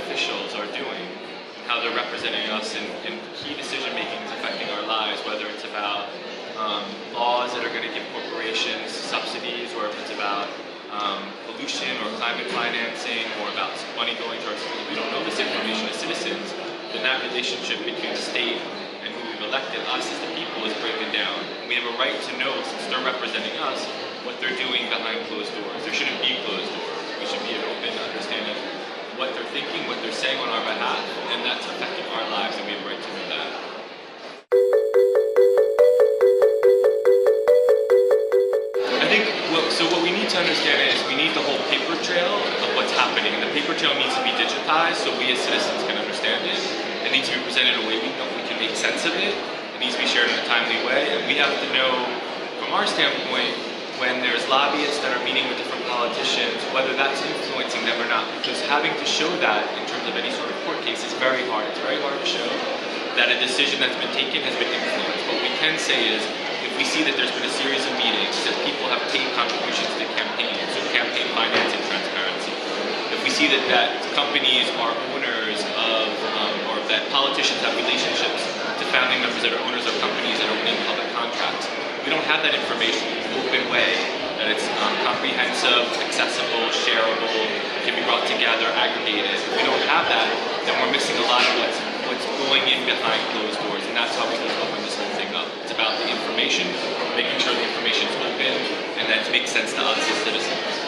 officials are doing, how they're representing us in key decision making affecting our lives, whether it's about laws that are going to give corporations subsidies, or if it's about pollution or climate financing, or about money going to our schools. We don't know this information as citizens, then that relationship between the state and who we've elected, us as the people, is breaking down. We have a right to know, since they're representing us, what they're doing behind closed doors. There shouldn't be closed doors. We should be open to understanding what they're thinking, what they're saying on our behalf, and that's affecting our lives, and we have a right to know that. I think, so what we need to understand is we need the whole paper trail of what's happening, and the paper trail needs to be digitized so we as citizens can understand it. It needs to be presented in a way we know we can make sense of it. It needs to be shared in a timely way, and we have to know, from our standpoint, when there's lobbyists that are meeting with different politicians, whether that's influencing them or not, because having to show that in terms of any sort of court case is very hard. It's very hard to show that a decision that's been taken has been influenced. What we can say is, if we see that there's been a series of meetings, that people have paid contributions to the campaign, so campaign financing transparency, if we see that companies are owners of, or that politicians have relationships to founding members that are owners of companies that are winning public contracts, we don't have that information in an open way, that it's comprehensive, accessible, shareable, can be brought together, aggregated. If we don't have that, then we're missing a lot of what's going in behind closed doors, and that's how we need to open this whole thing up. It's about the information, making sure the information is open, and that it makes sense to us as citizens.